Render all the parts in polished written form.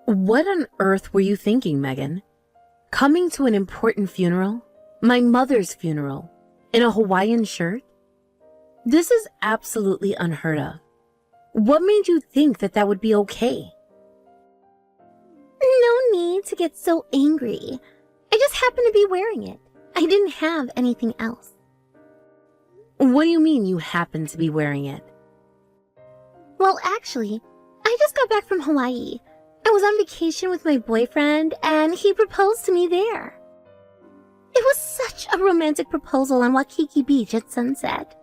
What on earth were you thinking, Megan? Coming to an important funeral? My mother's funeral? In a Hawaiian shirt? This is absolutely unheard of. What made you think that that would be okay? No need to get so angry. I just happened to be wearing it. I didn't have anything else. What do you mean you happen to be wearing it? Well, actually, I just got back from Hawaii. I was on vacation with my boyfriend, and he proposed to me there. It was such a romantic proposal on Waikiki Beach at sunset.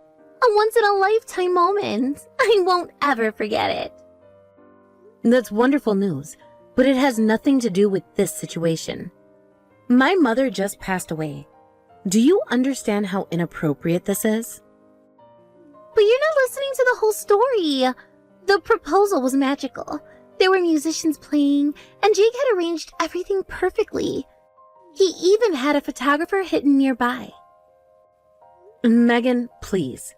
A once-in-a-lifetime moment. I won't ever forget it. That's wonderful news, but it has nothing to do with this situation. My mother just passed away. Do you understand how inappropriate this is? But you're not listening to the whole story. The proposal was magical. There were musicians playing, and Jake had arranged everything perfectly. He even had a photographer hidden nearby. Megan, please.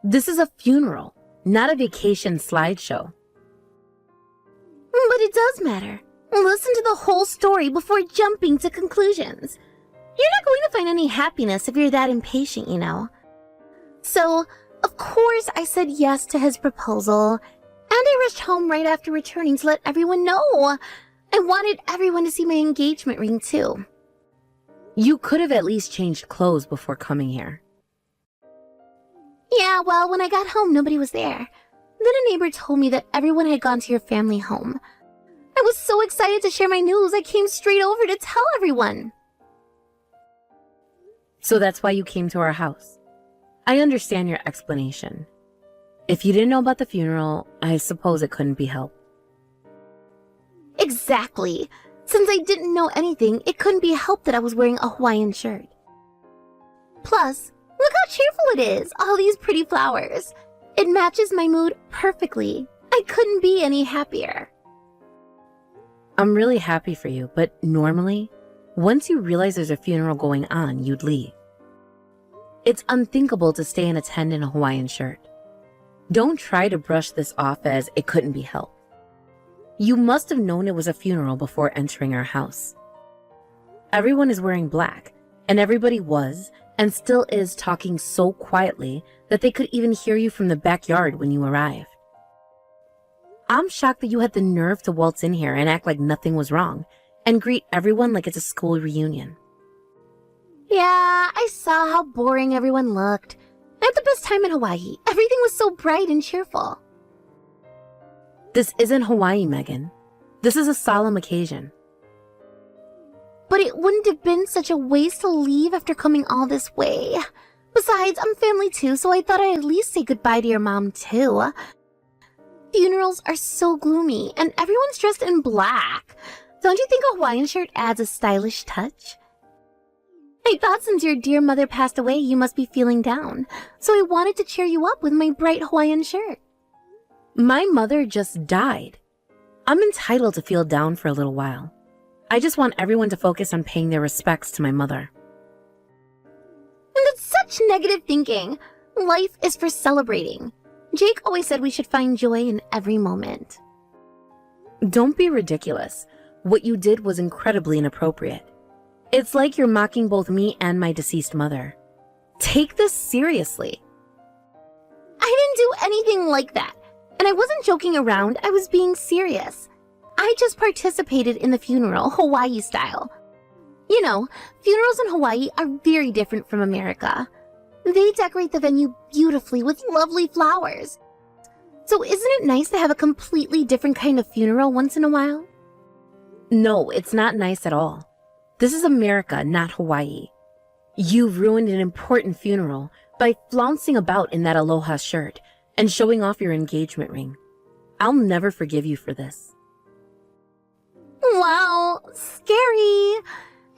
This is a funeral, not a vacation slideshow. But it does matter. Listen to the whole story before jumping to conclusions. You're not going to find any happiness if you're that impatient, you know. So, of course, I said yes to his proposal, and I rushed home right after returning to let everyone know. I wanted everyone to see my engagement ring, too. You could have at least changed clothes before coming here. Yeah, well, when I got home, nobody was there. Then a neighbor told me that everyone had gone to your family home. I was so excited to share my news, I came straight over to tell everyone. So that's why you came to our house. I understand your explanation. If you didn't know about the funeral, I suppose it couldn't be helped. Exactly. Since I didn't know anything, it couldn't be helped that I was wearing a Hawaiian shirt. Plus, look how cheerful it is, all these pretty flowers. It matches my mood perfectly. I couldn't be any happier. I'm really happy for you, but normally, once you realize there's a funeral going on, you'd leave. It's unthinkable to stay and attend in a Hawaiian shirt. Don't try to brush this off as it couldn't be helped. You must have known it was a funeral before entering our house. Everyone is wearing black, and everybody was, and still is, talking so quietly that they could even hear you from the backyard when you arrived. I'm shocked that you had the nerve to waltz in here and act like nothing was wrong, and greet everyone like it's a school reunion. Yeah, I saw how boring everyone looked. I had the best time in Hawaii. Everything was so bright and cheerful. This isn't Hawaii, Megan. This is a solemn occasion. But it wouldn't have been such a waste to leave after coming all this way. Besides, I'm family too, so I thought I'd at least say goodbye to your mom too. Funerals are so gloomy, and everyone's dressed in black. Don't you think a Hawaiian shirt adds a stylish touch? I thought since your dear mother passed away, you must be feeling down, so I wanted to cheer you up with my bright Hawaiian shirt. My mother just died. I'm entitled to feel down for a little while. I just want everyone to focus on paying their respects to my mother. And that's such negative thinking. Life is for celebrating. Jake always said we should find joy in every moment. Don't be ridiculous. What you did was incredibly inappropriate. It's like you're mocking both me and my deceased mother. Take this seriously. I didn't do anything like that. And I wasn't joking around, I was being serious. I just participated in the funeral, Hawaii style. You know, funerals in Hawaii are very different from America. They decorate the venue beautifully with lovely flowers. So isn't it nice to have a completely different kind of funeral once in a while? No, it's not nice at all. This is America, not Hawaii. You've ruined an important funeral by flouncing about in that aloha shirt and showing off your engagement ring. I'll never forgive you for this. Wow, scary.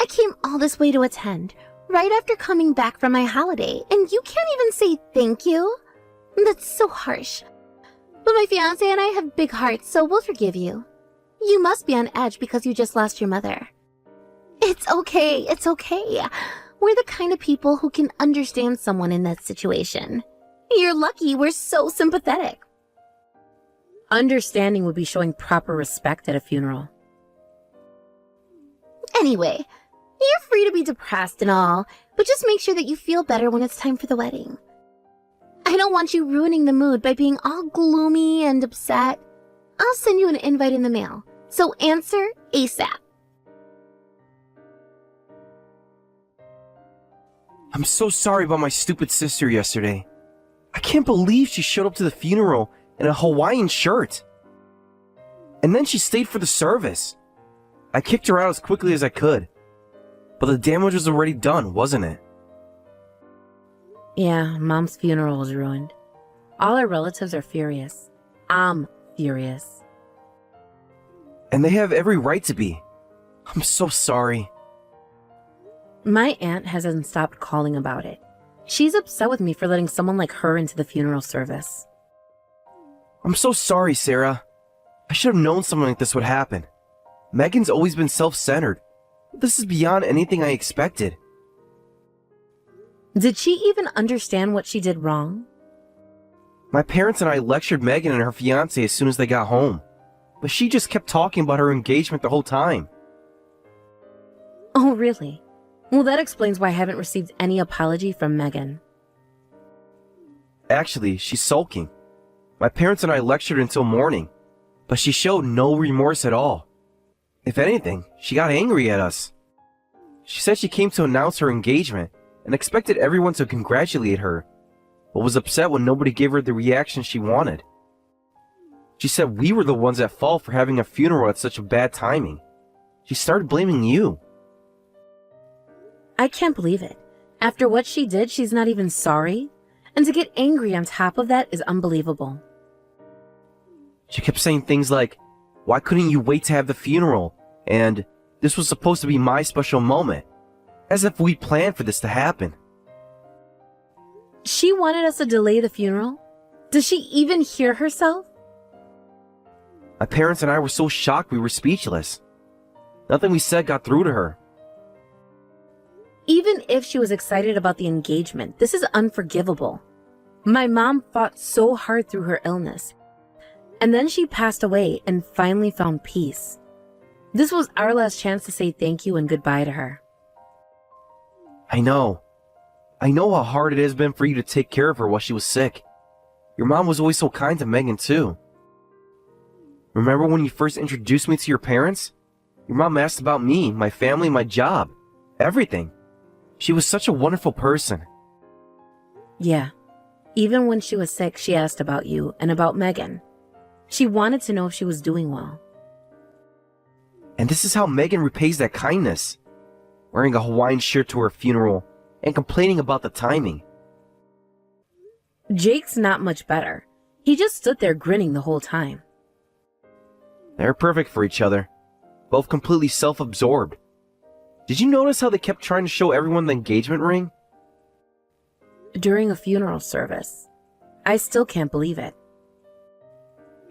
I came all this way to attend, right after coming back from my holiday, and you can't even say thank you? That's so harsh. But my fiancé and I have big hearts, so we'll forgive you. You must be on edge because you just lost your mother. It's okay, it's okay. We're the kind of people who can understand someone in that situation. You're lucky we're so sympathetic. Understanding would be showing proper respect at a funeral. Anyway, you're free to be depressed and all, but just make sure that you feel better when it's time for the wedding. I don't want you ruining the mood by being all gloomy and upset. I'll send you an invite in the mail, so answer ASAP. I'm so sorry about my stupid sister yesterday. I can't believe she showed up to the funeral in a Hawaiian shirt. And then she stayed for the service. I kicked her out as quickly as I could. But the damage was already done, wasn't it? Yeah, Mom's funeral was ruined. All our relatives are furious. I'm furious. And they have every right to be. I'm so sorry. My aunt hasn't stopped calling about it. She's upset with me for letting someone like her into the funeral service. I'm so sorry, Sarah. I should have known something like this would happen. Megan's always been self-centered. This is beyond anything I expected. Did she even understand what she did wrong? My parents and I lectured Megan and her fiancé as soon as they got home. But she just kept talking about her engagement the whole time. Oh, really? Well, that explains why I haven't received any apology from Megan. Actually, she's sulking. My parents and I lectured until morning, but she showed no remorse at all. If anything, she got angry at us. She said she came to announce her engagement and expected everyone to congratulate her, but was upset when nobody gave her the reaction she wanted. She said we were the ones at fault for having a funeral at such a bad timing. She started blaming you. I can't believe it. After what she did, she's not even sorry? And to get angry on top of that is unbelievable. She kept saying things like, "Why couldn't you wait to have the funeral?" And "This was supposed to be my special moment." As if we planned for this to happen. She wanted us to delay the funeral? Does she even hear herself? My parents and I were so shocked we were speechless. Nothing we said got through to her. Even if she was excited about the engagement, this is unforgivable. My mom fought so hard through her illness, and then she passed away and finally found peace. This was our last chance to say thank you and goodbye to her. I know. I know how hard it has been for you to take care of her while she was sick. Your mom was always so kind to Megan too. Remember when you first introduced me to your parents? Your mom asked about me, my family, my job, everything. She was such a wonderful person. Yeah. Even when she was sick, she asked about you and about Megan. She wanted to know if she was doing well. And this is how Megan repays that kindness. Wearing a Hawaiian shirt to her funeral and complaining about the timing. Jake's not much better. He just stood there grinning the whole time. They're perfect for each other. Both completely self-absorbed. Did you notice how they kept trying to show everyone the engagement ring? During a funeral service. I still can't believe it.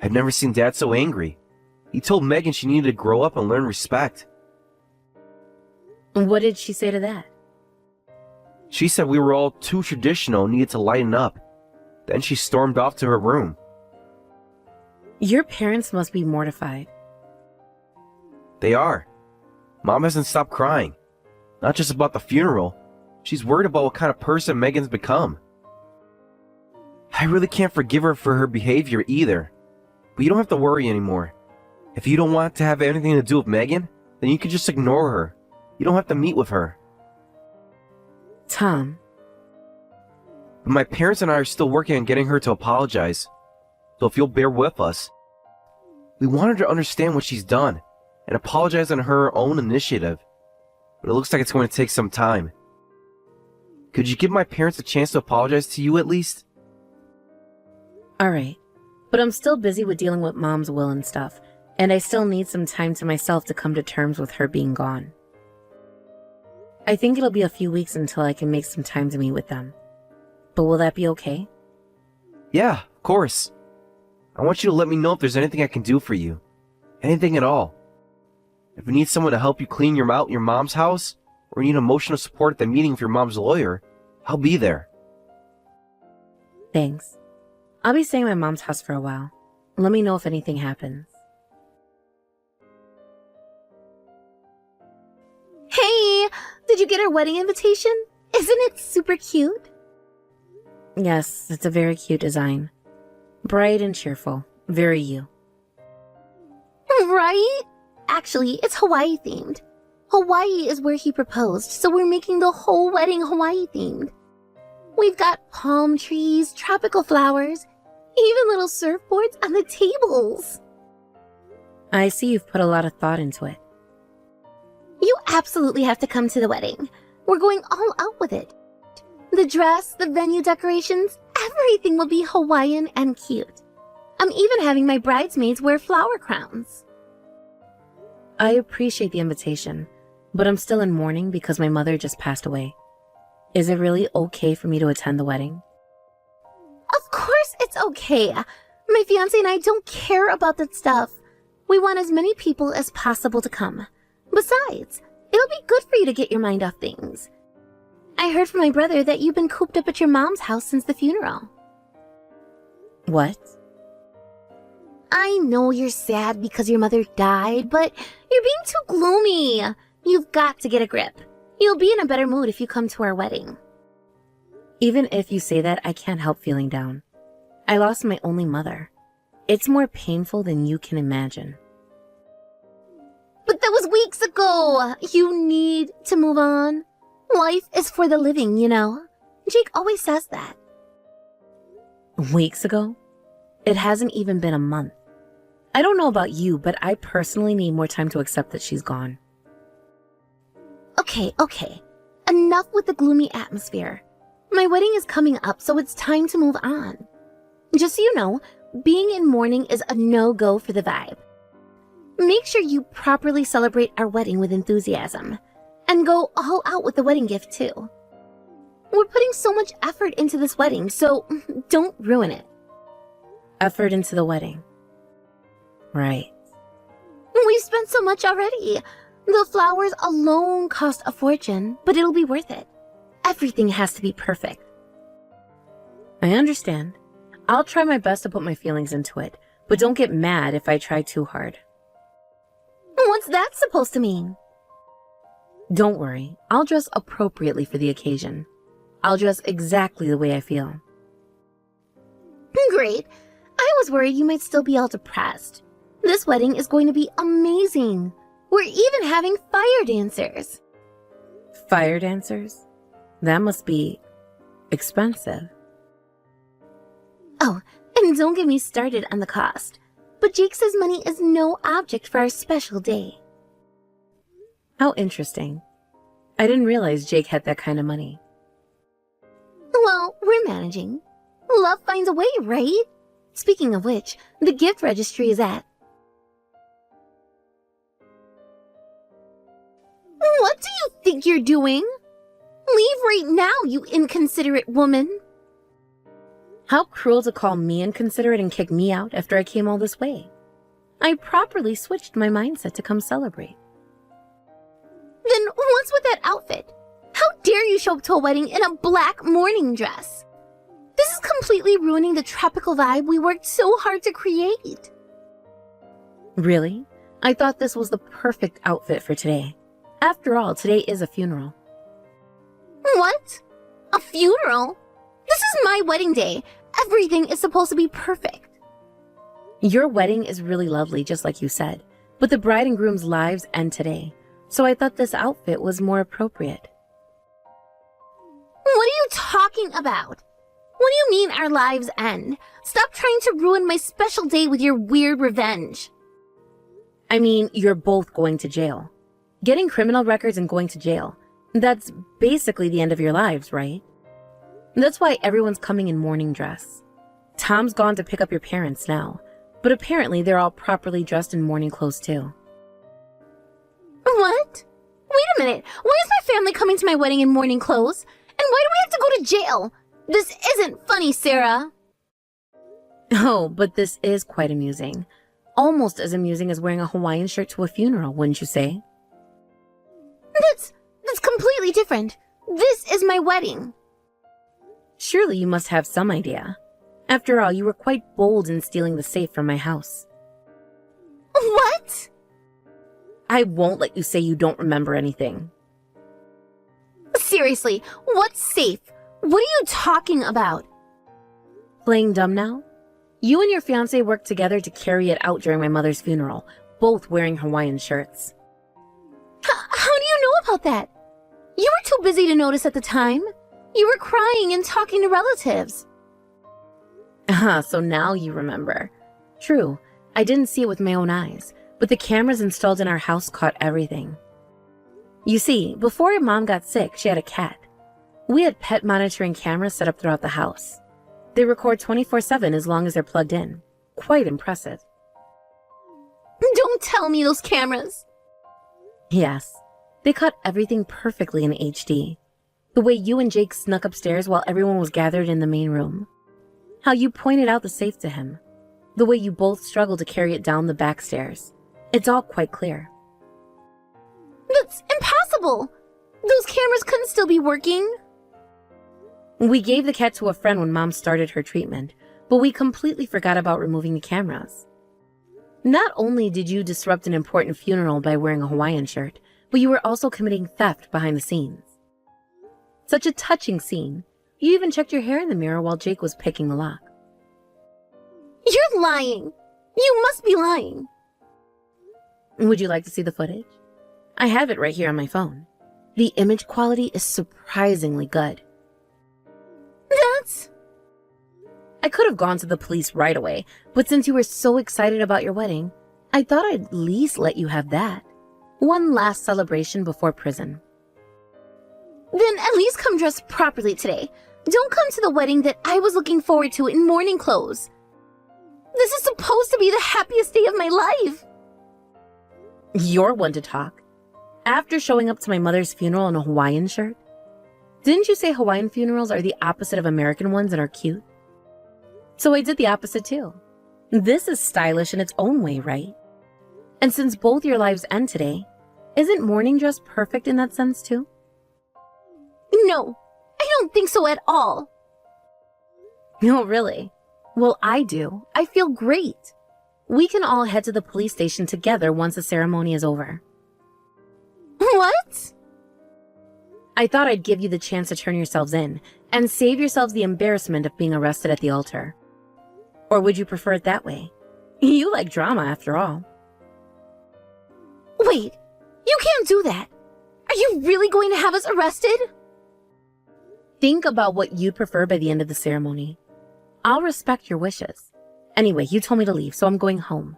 I've never seen Dad so angry. He told Megan she needed to grow up and learn respect. What did she say to that? She said we were all too traditional and needed to lighten up. Then she stormed off to her room. Your parents must be mortified. They are. Mom hasn't stopped crying. Not just about the funeral. She's worried about what kind of person Megan's become. I really can't forgive her for her behavior either. But you don't have to worry anymore. If you don't want to have anything to do with Megan, then you can just ignore her. You don't have to meet with her. Tom. But my parents and I are still working on getting her to apologize. So if you'll bear with us. We want her to understand what she's done and apologize on her own initiative. But it looks like it's going to take some time. Could you give my parents a chance to apologize to you at least? Alright. But I'm still busy with dealing with Mom's will and stuff. And I still need some time to myself to come to terms with her being gone. I think it'll be a few weeks until I can make some time to meet with them. But will that be okay? Yeah, of course. I want you to let me know if there's anything I can do for you. Anything at all. If you need someone to help you clean out your mom's house, or you need emotional support at the meeting with your mom's lawyer, I'll be there. Thanks. I'll be staying at my mom's house for a while. Let me know if anything happens. Did you get our wedding invitation? Isn't it super cute? Yes, it's a very cute design. Bright and cheerful. Very you. Right? Actually, it's Hawaii themed. Hawaii is where he proposed, so we're making the whole wedding Hawaii themed. We've got palm trees, tropical flowers, even little surfboards on the tables. I see you've put a lot of thought into it. You absolutely have to come to the wedding. We're going all out with it. The dress, the venue decorations, everything will be Hawaiian and cute. I'm even having my bridesmaids wear flower crowns. I appreciate the invitation, but I'm still in mourning because my mother just passed away. Is it really okay for me to attend the wedding? Of course it's okay. My fiancé and I don't care about that stuff. We want as many people as possible to come. Besides, it'll be good for you to get your mind off things. I heard from my brother that you've been cooped up at your mom's house since the funeral. What? I know you're sad because your mother died, but you're being too gloomy. You've got to get a grip. You'll be in a better mood if you come to our wedding. Even if you say that, I can't help feeling down. I lost my only mother. It's more painful than you can imagine. But that was weeks ago. You need to move on. Life is for the living, you know. Jake always says that. Weeks ago? It hasn't even been a month. I don't know about you, but I personally need more time to accept that she's gone. Okay. Enough with the gloomy atmosphere. My wedding is coming up, so it's time to move on. Just so you know, being in mourning is a no-go for the vibe. Make sure you properly celebrate our wedding with enthusiasm. And go all out with the wedding gift, too. We're putting so much effort into this wedding, so don't ruin it. Effort into the wedding. Right. We've spent so much already. The flowers alone cost a fortune, but it'll be worth it. Everything has to be perfect. I understand. I'll try my best to put my feelings into it, but don't get mad if I try too hard. What's that supposed to mean? Don't worry, I'll dress appropriately for the occasion. I'll dress exactly the way I feel. Great. I was worried you might still be all depressed. This wedding is going to be amazing. We're even having fire dancers. Fire dancers? That must be expensive. Oh, and don't get me started on the cost. But Jake says money is no object for our special day. How interesting. I didn't realize Jake had that kind of money. Well, we're managing. Love finds a way, right? Speaking of which, the gift registry is at... What do you think you're doing? Leave right now, you inconsiderate woman. How cruel to call me inconsiderate and kick me out after I came all this way. I properly switched my mindset to come celebrate. Then what's with that outfit? How dare you show up to a wedding in a black morning dress? This is completely ruining the tropical vibe we worked so hard to create. Really? I thought this was the perfect outfit for today. After all, today is a funeral. What? A funeral? This is my wedding day. Everything is supposed to be perfect. Your wedding is really lovely, just like you said, but the bride and groom's lives end today, so I thought this outfit was more appropriate. What are you talking about? What do you mean our lives end? Stop trying to ruin my special day with your weird revenge. I mean, you're both going to jail. Getting criminal records and going to jail. That's basically the end of your lives, right? That's why everyone's coming in mourning dress. Tom's gone to pick up your parents now, but apparently they're all properly dressed in mourning clothes too. What? Wait a minute. Why is my family coming to my wedding in mourning clothes? And why do we have to go to jail? This isn't funny, Sarah. Oh, but this is quite amusing. Almost as amusing as wearing a Hawaiian shirt to a funeral, wouldn't you say? That's completely different. This is my wedding. Surely you must have some idea. After all, you were quite bold in stealing the safe from my house. What? I won't let you say you don't remember anything. Seriously, what's safe? What are you talking about? Playing dumb now? You and your fiancé worked together to carry it out during my mother's funeral, both wearing Hawaiian shirts. How do you know about that? You were too busy to notice at the time. You were crying and talking to relatives. So now you remember. True, I didn't see it with my own eyes, but the cameras installed in our house caught everything. You see, before Mom got sick, she had a cat. We had pet monitoring cameras set up throughout the house. They record 24/7 as long as they're plugged in. Quite impressive. Don't tell me those cameras. Yes, they caught everything perfectly in HD. The way you and Jake snuck upstairs while everyone was gathered in the main room. How you pointed out the safe to him. The way you both struggled to carry it down the back stairs. It's all quite clear. That's impossible. Those cameras couldn't still be working. We gave the cat to a friend when Mom started her treatment, but we completely forgot about removing the cameras. Not only did you disrupt an important funeral by wearing a Hawaiian shirt, but you were also committing theft behind the scenes. Such a touching scene. You even checked your hair in the mirror while Jake was picking the lock. You're lying. You must be lying. Would you like to see the footage? I have it right here on my phone. The image quality is surprisingly good. That's... I could have gone to the police right away, but since you were so excited about your wedding, I thought I'd at least let you have that. One last celebration before prison. Then at least come dressed properly today. Don't come to the wedding that I was looking forward to in morning clothes. This is supposed to be the happiest day of my life. You're one to talk. After showing up to my mother's funeral in a Hawaiian shirt? Didn't you say Hawaiian funerals are the opposite of American ones and are cute? So I did the opposite too. This is stylish in its own way, right? And since both your lives end today, isn't morning dress perfect in that sense too? No, I don't think so at all. No, really? Well, I do. I feel great. We can all head to the police station together once the ceremony is over. What? I thought I'd give you the chance to turn yourselves in and save yourselves the embarrassment of being arrested at the altar. Or would you prefer it that way? You like drama after all. Wait, you can't do that. Are you really going to have us arrested? Think about what you'd prefer by the end of the ceremony. I'll respect your wishes. Anyway, you told me to leave, so I'm going home.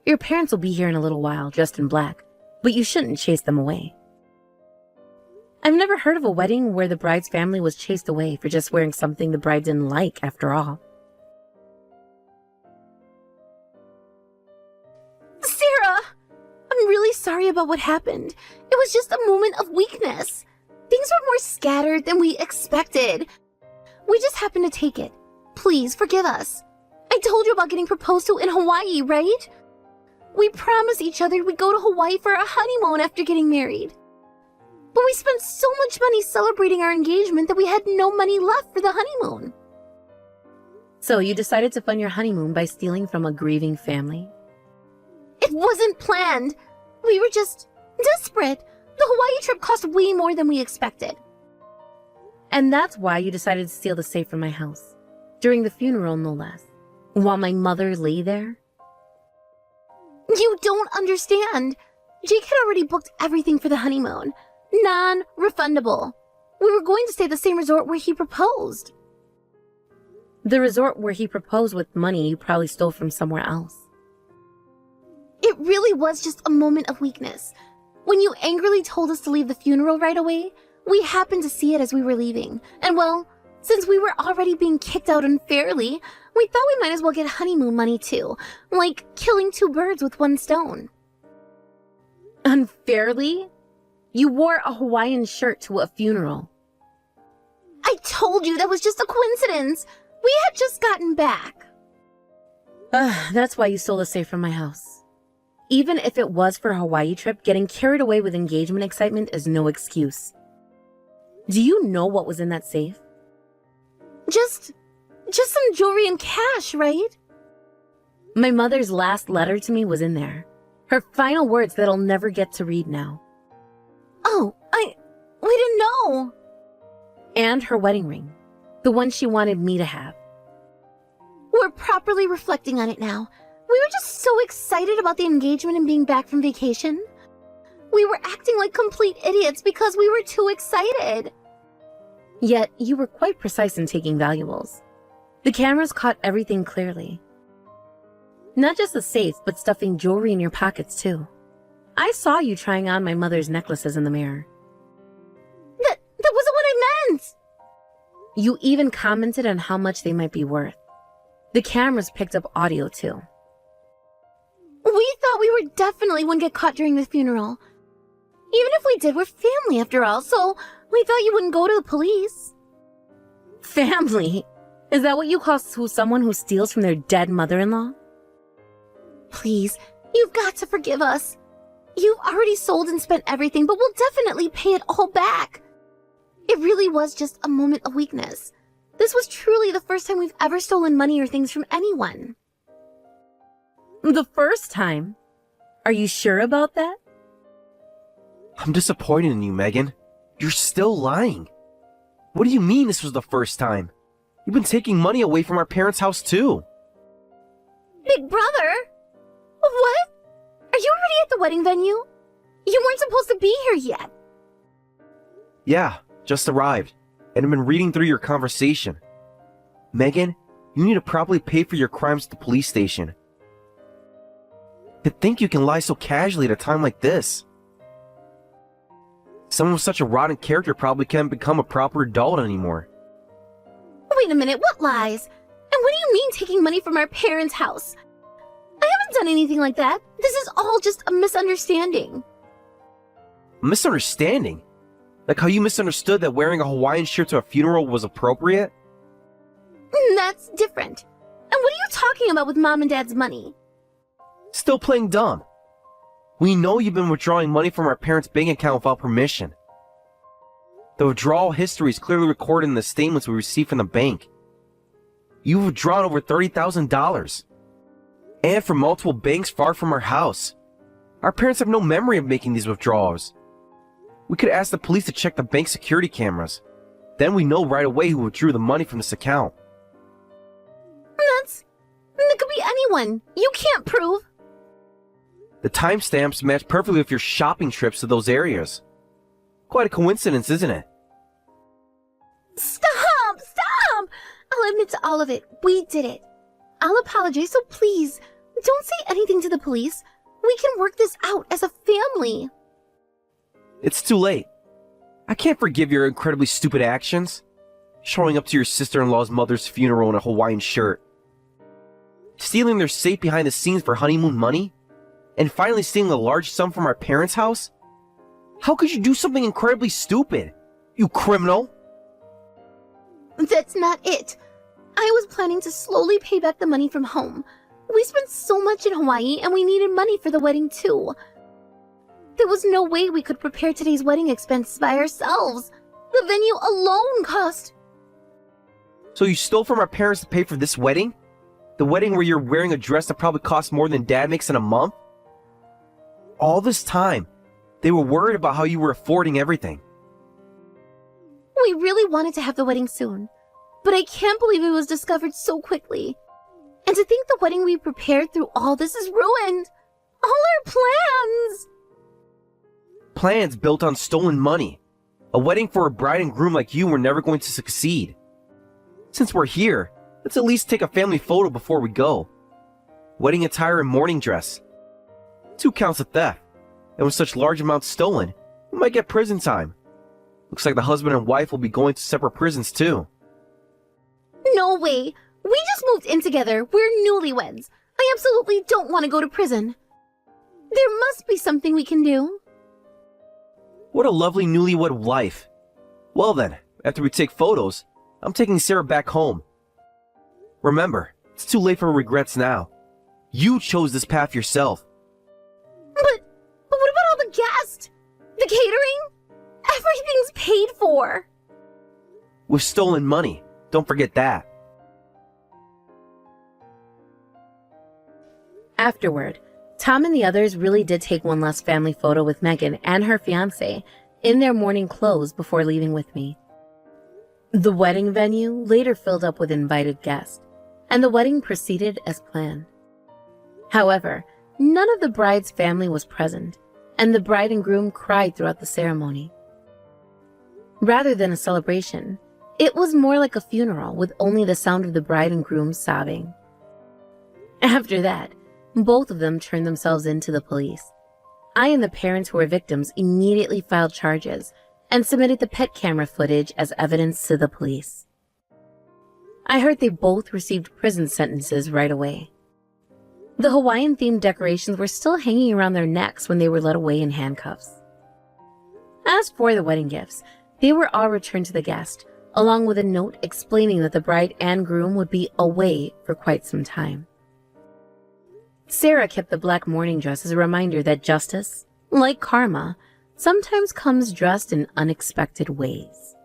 Your parents will be here in a little while, dressed in black, but you shouldn't chase them away. I've never heard of a wedding where the bride's family was chased away for just wearing something the bride didn't like, after all. Sarah! I'm really sorry about what happened. It was just a moment of weakness. Things were more scattered than we expected. We just happened to take it. Please forgive us. I told you about getting proposed to in Hawaii, right? We promised each other we'd go to Hawaii for our honeymoon after getting married. But we spent so much money celebrating our engagement that we had no money left for the honeymoon. So you decided to fund your honeymoon by stealing from a grieving family? It wasn't planned. We were just desperate. The Hawaii trip cost way more than we expected. And that's why you decided to steal the safe from my house. During the funeral, no less. While my mother lay there? You don't understand. Jake had already booked everything for the honeymoon. Non-refundable. We were going to stay at the same resort where he proposed. The resort where he proposed with money you probably stole from somewhere else. It really was just a moment of weakness. When you angrily told us to leave the funeral right away, we happened to see it as we were leaving. And well, since we were already being kicked out unfairly, we thought we might as well get honeymoon money too. Like killing two birds with one stone. Unfairly? You wore a Hawaiian shirt to a funeral. I told you that was just a coincidence. We had just gotten back. That's why you stole the safe from my house. Even if it was for a Hawaii trip, getting carried away with engagement excitement is no excuse. Do you know what was in that safe? Just some jewelry and cash, right? My mother's last letter to me was in there. Her final words that I'll never get to read now. Oh, we didn't know. And her wedding ring. The one she wanted me to have. We're properly reflecting on it now. We were just so excited about the engagement and being back from vacation. We were acting like complete idiots because we were too excited. Yet, you were quite precise in taking valuables. The cameras caught everything clearly. Not just the safe, but stuffing jewelry in your pockets too. I saw you trying on my mother's necklaces in the mirror. That wasn't what I meant! You even commented on how much they might be worth. The cameras picked up audio too. We thought we were definitely wouldn't get caught during the funeral. Even if we did, we're family after all, so we thought you wouldn't go to the police. Family? Is that what you call someone who steals from their dead mother-in-law? Please, you've got to forgive us. You've already sold and spent everything, but we'll definitely pay it all back. It really was just a moment of weakness. This was truly the first time we've ever stolen money or things from anyone. The first time? Are you sure about that? I'm disappointed in you, Megan. You're still lying. What do you mean this was the first time? You've been taking money away from our parents' house too. Big brother? What? Are you already at the wedding venue? You weren't supposed to be here yet. Yeah, just arrived, and I've been reading through your conversation. Megan, you need to properly pay for your crimes at the police station. To think you can lie so casually at a time like this. Someone with such a rotten character probably can't become a proper adult anymore. Wait a minute, what lies? And what do you mean taking money from our parents' house? I haven't done anything like that. This is all just a misunderstanding. A misunderstanding? Like how you misunderstood that wearing a Hawaiian shirt to a funeral was appropriate? That's different. And what are you talking about with Mom and Dad's money? Still playing dumb. We know you've been withdrawing money from our parents' bank account without permission. The withdrawal history is clearly recorded in the statements we received from the bank. You've withdrawn over $30,000. And from multiple banks far from our house. Our parents have no memory of making these withdrawals. We could ask the police to check the bank security cameras. Then we know right away who withdrew the money from this account. That could be anyone. You can't prove. The timestamps match perfectly with your shopping trips to those areas. Quite a coincidence, isn't it? Stop! I'll admit to all of it. We did it. I'll apologize, so please, don't say anything to the police. We can work this out as a family. It's too late. I can't forgive your incredibly stupid actions. Showing up to your sister-in-law's mother's funeral in a Hawaiian shirt. Stealing their safe behind the scenes for honeymoon money? And finally stealing a large sum from our parents' house? How could you do something incredibly stupid? You criminal! That's not it. I was planning to slowly pay back the money from home. We spent so much in Hawaii and we needed money for the wedding too. There was no way we could prepare today's wedding expenses by ourselves. The venue alone cost... So you stole from our parents to pay for this wedding? The wedding where you're wearing a dress that probably costs more than Dad makes in a month? All this time, they were worried about how you were affording everything. We really wanted to have the wedding soon, but I can't believe it was discovered so quickly. And to think the wedding we prepared through all this is ruined. All our plans! Plans built on stolen money. A wedding for a bride and groom like you were never going to succeed. Since we're here, let's at least take a family photo before we go. Wedding attire and morning dress. 2 counts of theft. And with such large amounts stolen, we might get prison time. Looks like the husband and wife will be going to separate prisons too. No way! We just moved in together. We're newlyweds. I absolutely don't want to go to prison. There must be something we can do. What a lovely newlywed life. Well then, after we take photos, I'm taking Sarah back home. Remember, it's too late for regrets now. You chose this path yourself. But what about all the guests? The catering? Everything's paid for. With stolen money, don't forget that. Afterward, Tom and the others really did take one last family photo with Megan and her fiancé in their morning clothes before leaving with me. The wedding venue later filled up with invited guests, and the wedding proceeded as planned. However, none of the bride's family was present, and the bride and groom cried throughout the ceremony. Rather than a celebration, it was more like a funeral with only the sound of the bride and groom sobbing. After that, both of them turned themselves in to the police. I and the parents who were victims immediately filed charges and submitted the pet camera footage as evidence to the police. I heard they both received prison sentences right away. The Hawaiian-themed decorations were still hanging around their necks when they were led away in handcuffs. As for the wedding gifts, they were all returned to the guest, along with a note explaining that the bride and groom would be away for quite some time. Sarah kept the black mourning dress as a reminder that justice, like karma, sometimes comes dressed in unexpected ways.